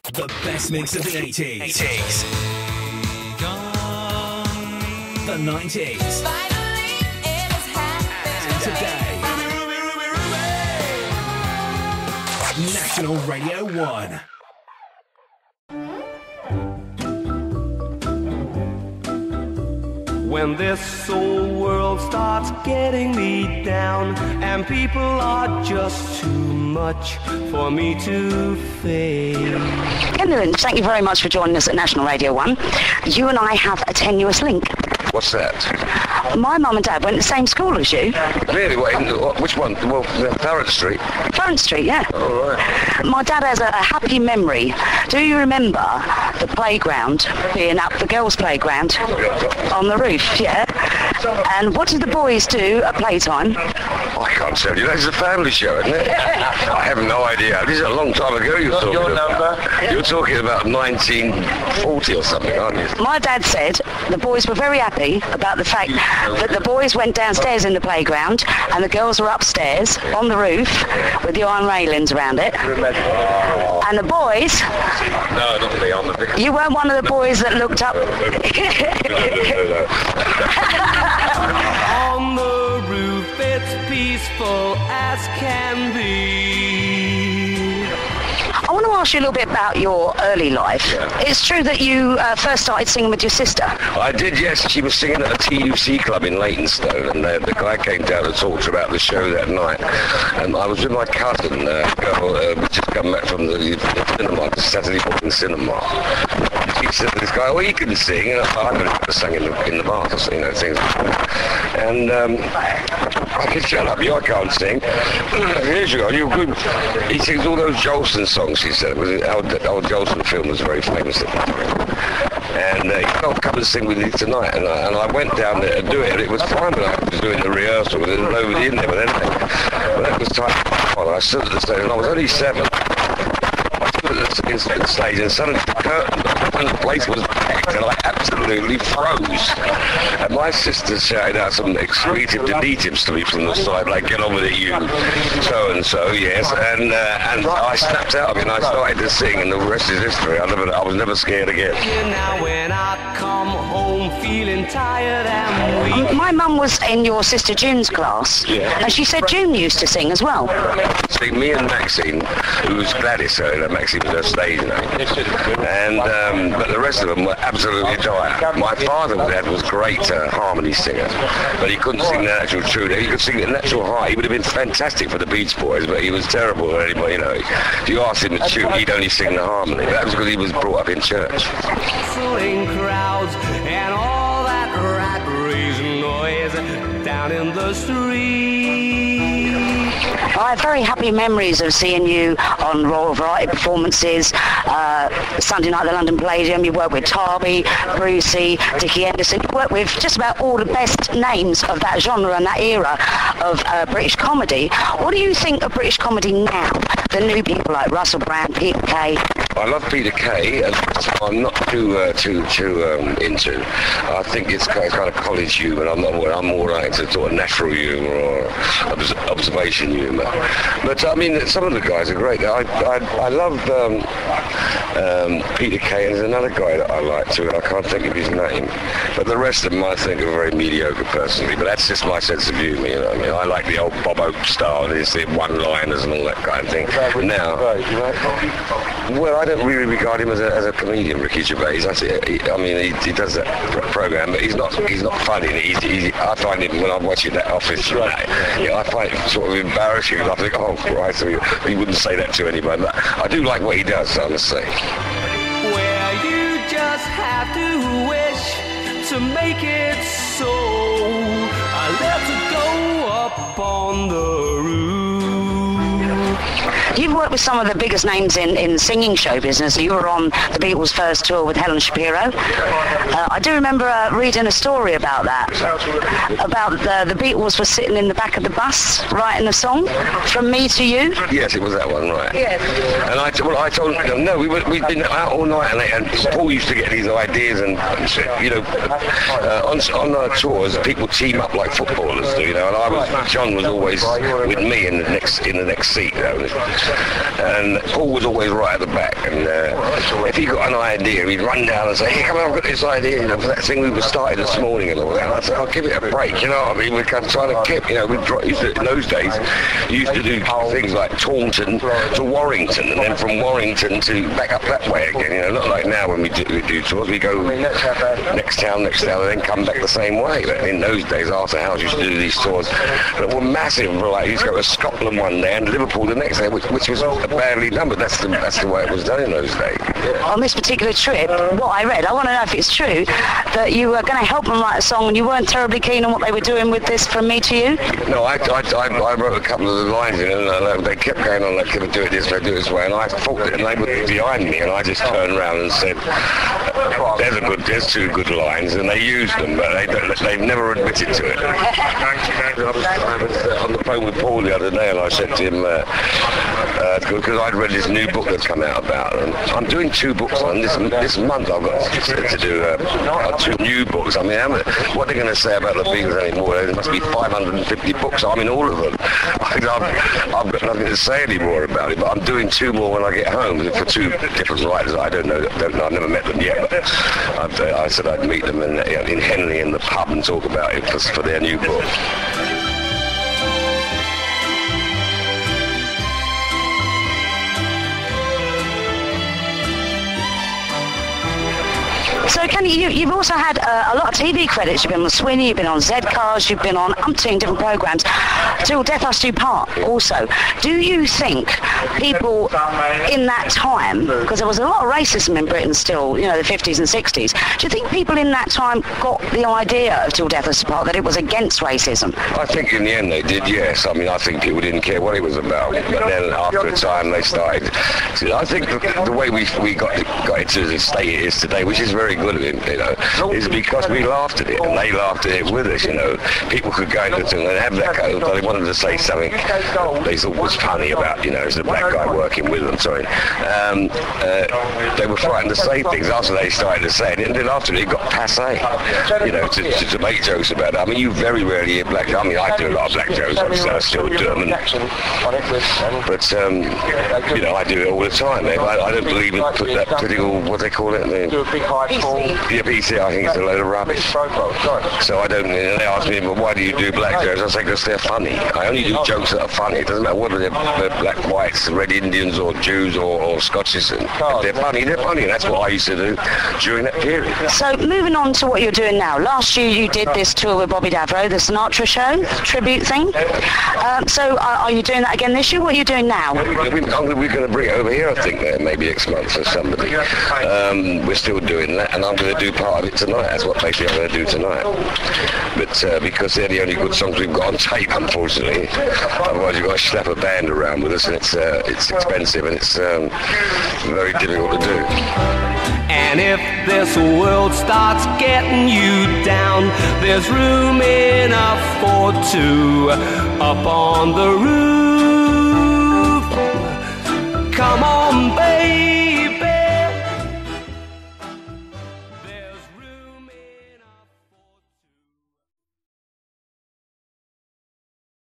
The best mix of the 80s. The 90s. And today. National Radio 1. When this old world starts getting me down and people are just too much for me to face. Kenny Lynch, thank you very much for joining us at National Radio 1. You and I have a tenuous link. What's that? My mum and dad went to the same school as you. Really? Which one? Well, Farrant Street. Farrant Street, yeah. All right. My dad has a happy memory. Do you remember the playground being up, the girls' playground, on the roof, yeah? And what did the boys do at playtime? I can't tell you. That's a family show, isn't it? I have no idea. This is a long time ago you're talking your about. Number? You're talking about 1940 or something, aren't you? My dad said the boys were very happy about the fact that the boys went downstairs in the playground and the girls were upstairs on the roof with the iron railings around it. And the boys... No, not me. I'm the big... You weren't one of the boys that looked up... No. On the roof it's peaceful as can be. I want to ask you a little bit about your early life. Yeah. It's true that you first started singing with your sister. I did, yes. She was singing at a TUC club in Leytonstone, and the guy came down to talk to her about the show that night. And I was with my cousin, girl, we just come back from the cinema, the Saturday morning cinema. He said to this guy, well, you can sing. And I've never sang in the bars, you know, things like that. And I said, shut up, I can't sing. Here's you go, you're good. He sings all those Jolson songs, he said. It was the old Jolson film was very famous at that time. And he said, oh, come and sing with me tonight. And I went down there to do it, and it was fine, but I was doing the rehearsal, there was nobody in there. But that was time. I stood at the stage, and I was only 7. I stood at the stage, and suddenly the curtain opened, the place was packed, and I absolutely froze. And my sister shouted out some expletive deletives to me from the side, like, get on with it, you so-and-so, yes. And I snapped out of it, and I started to sing, and the rest is history. I was never scared again. Now when I come home feeling tired and weak. My mum was in your sister June's class, Yeah. and she said June used to sing as well. See, me and Maxine, who was Gladys, Maxine was her stage name, and but the rest of them were absolutely dire. My father was great harmony singer, but he couldn't sing the natural tune. He could sing the natural high. He would have been fantastic for the Beach Boys, but he was terrible for anybody, you know. If you asked him to tune, he'd only sing the harmony. That was because he was brought up in church. Hustling crowds and all that rat-raising noise down in the street. I have very happy memories of seeing you on Royal Variety performances, Sunday night at the London Palladium. You worked with Tarby, Brucey, Dickie Henderson. You worked with just about all the best names of that genre and that era of British comedy. What do you think of British comedy now? The new people like Russell Brand, Peter Kaye. I love Peter Kaye, and I'm not too into. I think it's kind of college humour. I'm more like to sort of natural humour or observation humour. But I mean, some of the guys are great. I love Peter Kaye, and there's another guy that I like too. I can't think of his name. But the rest of them I think are very mediocre personally. But that's just my sense of humour. You know what I mean? I like the old Bob Oak style. There's the one-liners and all that kind of thing. Now, well, I don't really regard him as a comedian, Ricky Gervais. He does that program, but he's not funny. I find him when I'm watching that Office. I find it sort of embarrassing. I think, oh Christ, he wouldn't say that to anybody. But I do like what he does, I must say. Where you just have to wish to make it so. I let it go up on the roof. You've worked with some of the biggest names in singing show business. You were on the Beatles' first tour with Helen Shapiro. I do remember reading a story about that, about the Beatles were sitting in the back of the bus writing a song, From Me to You. Yes, it was that one, right. Yes. And I told him, no, we'd been out all night, and Paul used to get these ideas, and, you know, on our tours, people team up like footballers do, you know, and John was always with me in the next seat, you know, and Paul was always right at the back, and if he got an idea, he'd run down and say, "Hey, come on, I've got this idea, you know, for that thing we started this morning," and all that. And I said, "I'll give it a break," you know what I mean? We're kind of trying to keep, you know, in those days, you used to do things like Taunton to Warrington, and then from Warrington to back up that way again, you know, not like now when we do tours, we go next town, and then come back the same way. But in those days, Arthur House used to do these tours that were massive. Like, you used to go to Scotland one day and Liverpool the next day, which was badly done, but that's the way it was done in those days. On this particular trip, what I read, I want to know if it's true, that you were going to help them write a song and you weren't terribly keen on what they were doing with this From Me to You? No, I wrote a couple of the lines in it, and they kept going on, like, "Can I do it this way, do it this way?" And I thought it, and they were behind me, and I just turned around and said, "There's two good lines," and they used them, but they've never admitted to it. I was on the phone with Paul the other day, and I said to him, because I'd read this new book that's come out about them. I'm doing 2 books on this month. I've got to do 2 new books. I mean, what are they going to say about the Beatles anymore? There must be 550 books. I'm in all of them. I've got nothing to say anymore about it, but I'm doing 2 more when I get home for 2 different writers. I don't know. I've never met them yet, but I said I'd meet them in Henley in the pub and talk about it for their new book. So, Kenny, you've also had a lot of TV credits. You've been on Sweeney, you've been on Z-Cars, you've been on umpteen different programmes. Till Death Us Do Part also. Do you think people in that time, because there was a lot of racism in Britain still, you know, the 50s and 60s, do you think people in that time got the idea of Till Death Us Do Part, that it was against racism? I think in the end they did, yes. I mean, I think people didn't care what it was about. But then after a time they started. I think the way we got it to the state it is today, which is very good of him, you know, is because we laughed at it and they laughed at it with us, you know. People could go into the thing and have that go, but they wanted to say something they thought was funny about, you know, as a black guy working with them, sorry. They were frightened to say things after they started to say it, and then after it got passé, you know, to make jokes about it. I mean, you very rarely hear black, I mean, I do a lot of black jokes, I still do them, but, you know, I do it all the time. I don't believe in that political, what they call it, yeah, PC, I think it's a load of rubbish. So I don't, they ask me, well, why do you do black jokes? I say, because they're funny. I only do jokes that are funny. It doesn't matter whether they're black, whites, red Indians, or Jews, or Scotches. If they're funny, and that's what I used to do during that period. So moving on to what you're doing now. Last year you did this tour with Bobby Davro, the Sinatra show, tribute thing. So are you doing that again this year? What are you doing now? We're going to bring it over here, I think, maybe next month or somebody. We're still doing that, and I'm going to do part of it tonight. That's what basically I'm going to do tonight. But because they're the only good songs we've got on tape, unfortunately. Otherwise, you've got to schlep a band around with us, and it's expensive, and it's very difficult to do. And if this world starts getting you down, there's room enough for 2 up on the roof.